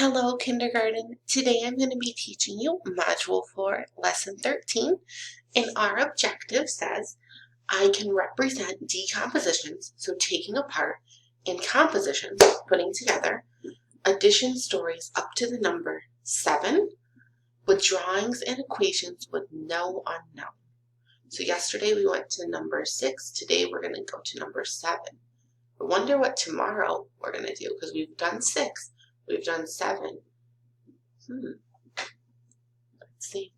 Hello, kindergarten. Today I'm going to be teaching you Module 4, Lesson 13, and our objective says, I can represent decompositions, so taking apart, and compositions, putting together, addition stories up to the number 7, with drawings and equations with no unknown. So yesterday we went to number 6, today we're going to go to number 7. I wonder what tomorrow we're going to do, because we've done 6. We've done 7. Let's see.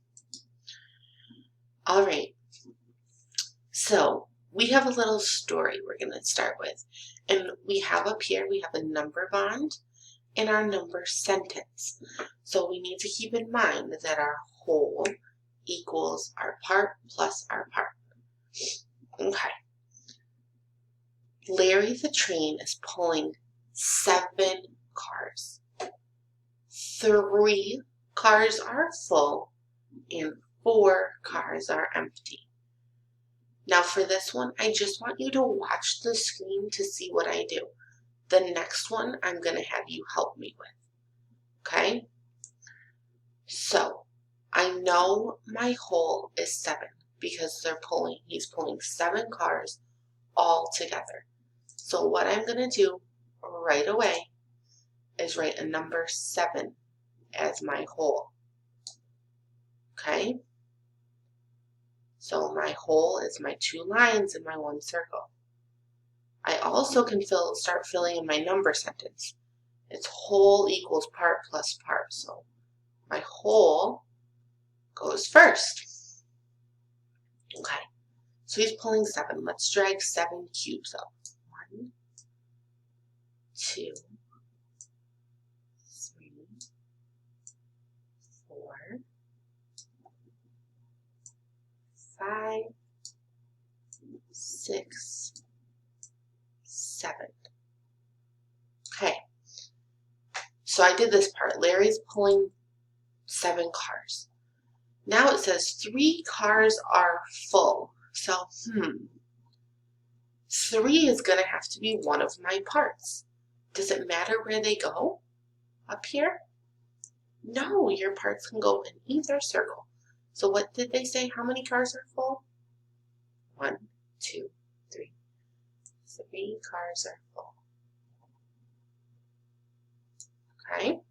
All right. So we have a little story we're going to start with. And we have up here, we have a number bond and our number sentence. So we need to keep in mind that our whole equals our part plus our part. Okay. Larry the train is pulling 7 cars. 3 cars are full and 4 cars are empty. Now for this one, I just want you to watch the screen to see what I do. The next one, I'm going to have you help me with. Okay? So, I know my whole is 7 because he's pulling 7 cars all together. So what I'm going to do right away is write a number 7 as my whole. Okay? So my whole is my 2 lines and my 1 circle. I also can start filling in my number sentence. It's whole equals part plus part. So my whole goes first. Okay. So he's pulling 7. Let's drag 7 cubes up. 1, 2, 3, 4, 5, 6, 7. Okay. So I did this part. Larry's pulling 7 cars. Now it says 3 cars are full. So, 3 is going to have to be one of my parts. Does it matter where they go? Up here? No, your parts can go in either circle. So what did they say? How many cars are full? 1, 2, 3. 3 cars are full. Okay?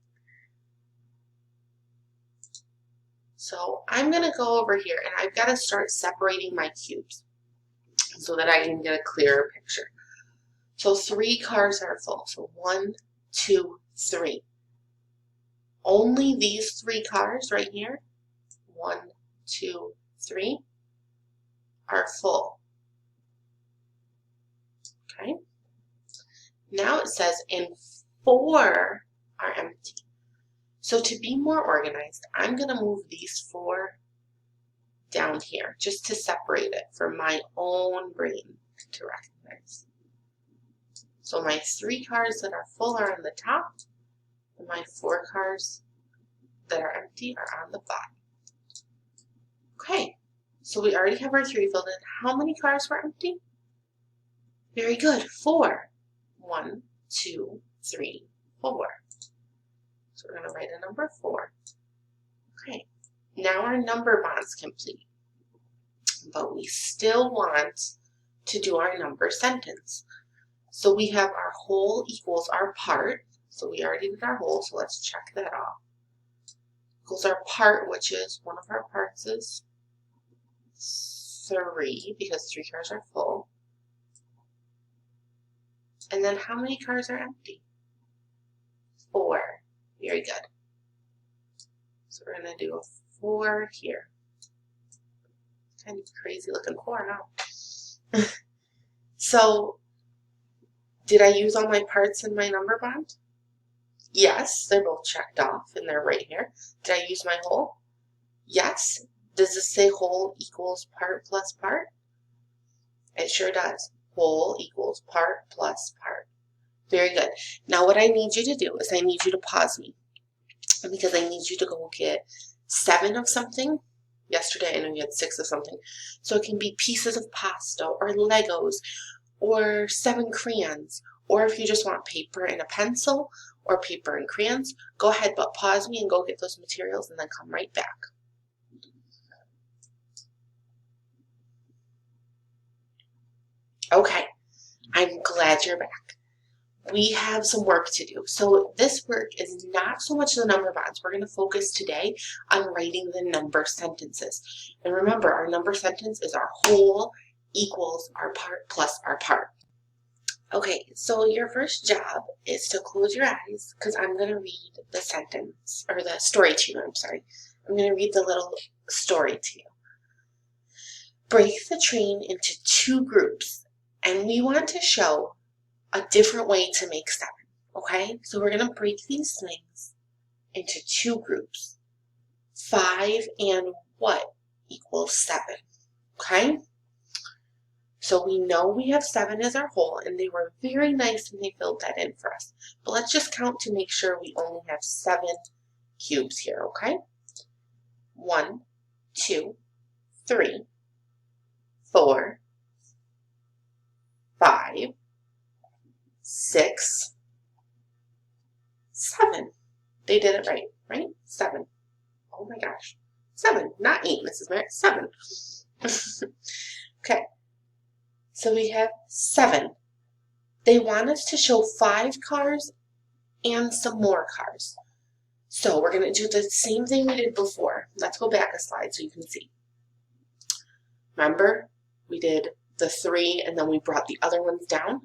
So I'm going to go over here and I've got to start separating my cubes so that I can get a clearer picture. So 3 cars are full. So 1, 2, 3. Only these 3 cars right here, 1, 2, 3, are full. Okay? Now it says and 4 are empty. So to be more organized, I'm going to move these 4 down here just to separate it for my own brain to recognize. So my 3 cars that are full are on the top, and my 4 cars that are empty are on the bottom. Okay, so we already have our 3 filled in. How many cars were empty? Very good, 4. 1, 2, 3, 4. So we're going to write a number 4. Okay, now our number bond's complete. But we still want to do our number sentence. So we have our whole equals our part. So we already did our whole, so let's check that off. Equals our part, which is one of our parts is 3 because 3 cars are full. And then how many cars are empty? 4. Very good. So we're going to do a 4 here. Kind of crazy looking 4, huh? So, did I use all my parts in my number bond? Yes, they're both checked off and they're right here. Did I use my whole? Yes. Does this say whole equals part plus part? It sure does. Whole equals part plus part. Very good. Now what I need you to do is I need you to pause me because I need you to go get 7 of something. Yesterday I know you had 6 of something. So it can be pieces of pasta or Legos or 7 crayons, or if you just want paper and a pencil, or paper and crayons, go ahead, but pause me and go get those materials and then come right back. Okay, I'm glad you're back. We have some work to do. So this work is not so much the number bonds. We're going to focus today on writing the number sentences. And remember, our number sentence is our whole equals our part plus our part. Okay, so your first job is to close your eyes because I'm going to read the sentence, or the story to you, I'm sorry. I'm going to read the little story to you. Break the train into 2 groups, and we want to show a different way to make 7, okay? So we're going to break these things into 2 groups. 5 and what equals 7, okay? So we know we have 7 as our whole, and they were very nice and they filled that in for us. But let's just count to make sure we only have 7 cubes here, okay? 1, 2, 3, 4, 5, 6, 7. They did it right? 7. Oh my gosh. 7, not 8, Mrs. Merritt, 7. Okay. So we have 7. They want us to show 5 cars and some more cars. So we're going to do the same thing we did before. Let's go back a slide so you can see. Remember, we did the 3 and then we brought the other ones down.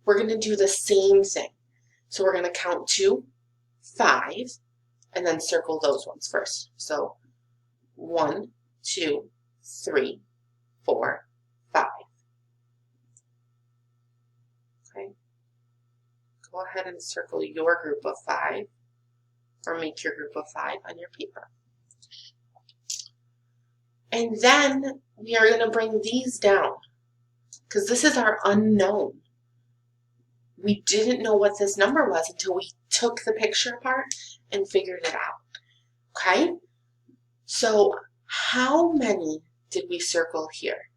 We're going to do the same thing. So we're going to count to 5 and then circle those ones first. So 1, 2, 3, 4, 5. Okay. Go ahead and circle your group of 5, or make your group of 5 on your paper. And then we are going to bring these down because this is our unknown. We didn't know what this number was until we took the picture apart and figured it out. Okay? So how many did we circle here?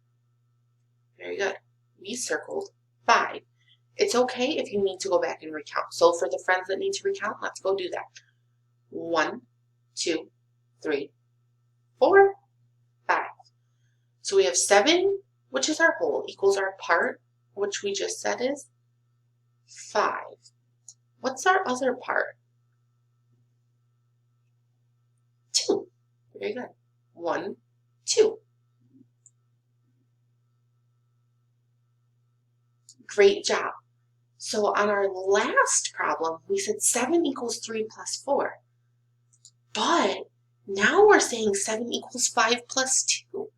Very good. We circled 5. It's okay if you need to go back and recount. So for the friends that need to recount, let's go do that. 1, 2, 3, 4, 5. So we have 7, which is our whole, equals our part, which we just said is 5. What's our other part? 2. Very good. 1, 2. Great job. So on our last problem, we said 7 equals 3 plus 4. But now we're saying 7 equals 5 plus 2.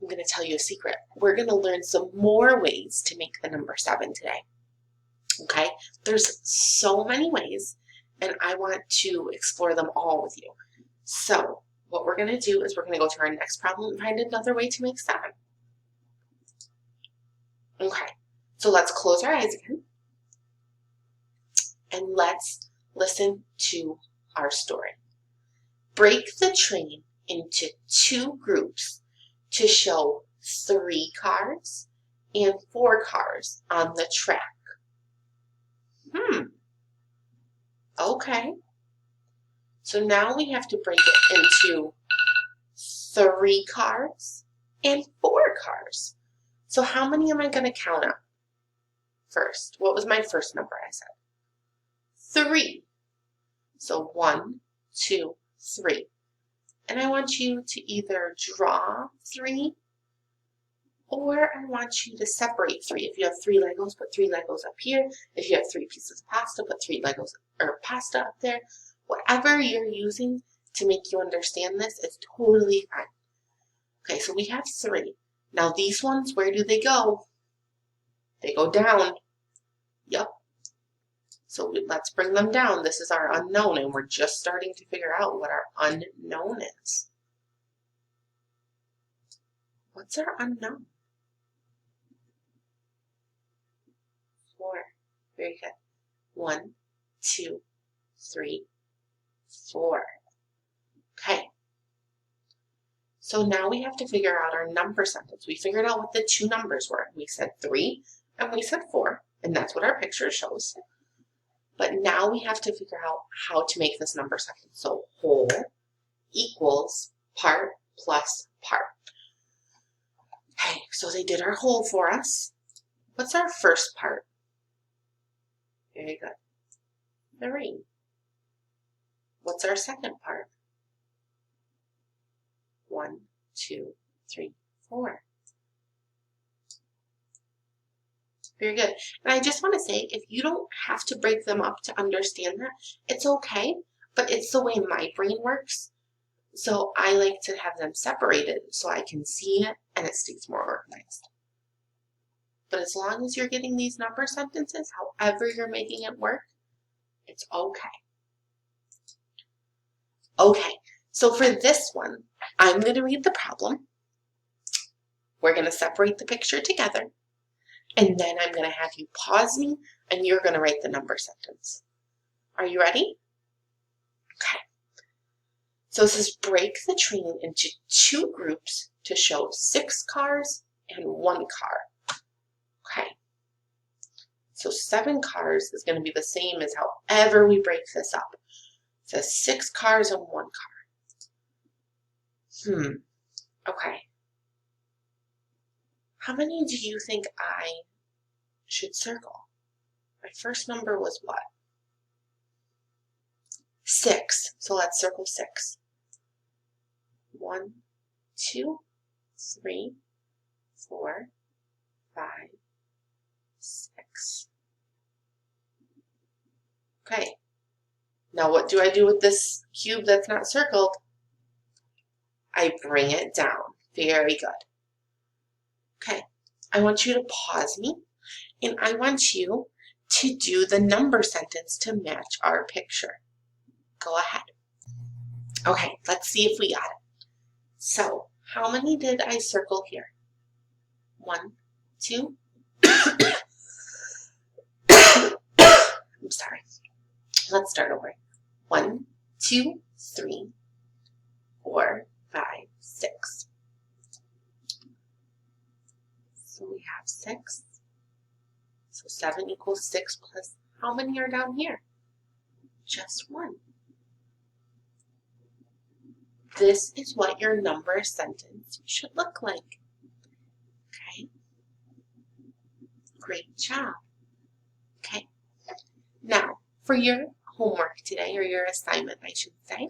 I'm going to tell you a secret. We're going to learn some more ways to make the number 7 today. Okay? There's so many ways, and I want to explore them all with you. So what we're going to do is we're going to go to our next problem and find another way to make 7. Okay, so let's close our eyes again, and let's listen to our story. Break the train into 2 groups to show 3 cars and 4 cars on the track. Okay. So now we have to break it into 3 cars and 4 cars. So how many am I going to count up first? What was my first number I said? 3. So 1, 2, 3. And I want you to either draw 3 or I want you to separate 3. If you have 3 Legos, put 3 Legos up here. If you have 3 pieces of pasta, put 3 Legos or pasta up there. Whatever you're using to make you understand this is totally fine. Okay, so we have 3. Now these ones, where do they go? They go down. Yep. So let's bring them down. This is our unknown, and we're just starting to figure out what our unknown is. What's our unknown? 4. Very good. 1, 2, 3, 4. Okay. So now we have to figure out our number sentence. We figured out what the 2 numbers were. We said 3 and we said 4, and that's what our picture shows. But now we have to figure out how to make this number sentence. So whole equals part plus part. Okay, so they did our whole for us. What's our first part? Very good. The ring. What's our second part? 1, 2, 3, 4. Very good. And I just want to say, if you don't have to break them up to understand that, it's okay, but it's the way my brain works. So I like to have them separated so I can see it and it stays more organized. But as long as you're getting these number sentences, however you're making it work, it's okay. Okay, so for this one, I'm going to read the problem. We're going to separate the picture together. And then I'm going to have you pause me and you're going to write the number sentence. Are you ready? Okay. So it says break the train into 2 groups to show 6 cars and 1 car. Okay. So 7 cars is going to be the same as however we break this up. It says 6 cars and 1 car. Okay. How many do you think I should circle? My first number was what? 6. So let's circle 6. 1, 2, 3, 4, 5, 6. Okay. Now what do I do with this cube that's not circled? I bring it down. Very good. Okay. I want you to pause me, and I want you to do the number sentence to match our picture. Go ahead. Okay, let's see if we got it. So, how many did I circle here? 1, 2. I'm sorry. Let's start over. 1, 2, 3, 4, 5, 6. So we have 6. So 7 equals 6 plus, how many are down here? Just 1. This is what your number sentence should look like. Okay. Great job. Okay. Now, for your homework today, or your assignment, I should say,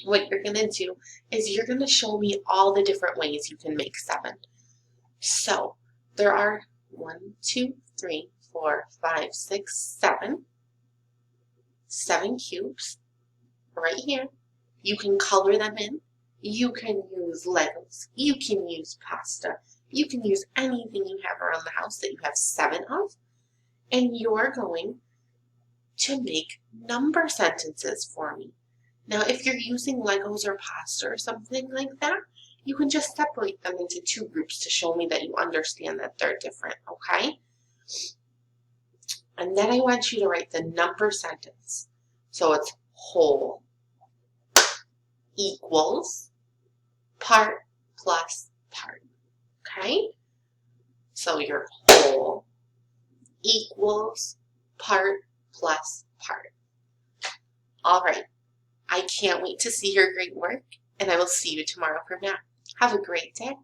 what you're going to do is you're going to show me all the different ways you can make 7. So, there are 1, 2, 3, 4, 5, 6, 7. 7 cubes right here. You can color them in. You can use Legos. You can use pasta. You can use anything you have around the house that you have 7 of. And you're going to make number sentences for me. Now, if you're using Legos or pasta or something like that, you can just separate them into 2 groups to show me that you understand that they're different, okay? And then I want you to write the number sentence. So it's whole equals part plus part, okay? So your whole equals part plus part. All right. I can't wait to see your great work, and I will see you tomorrow for math. Have a great day.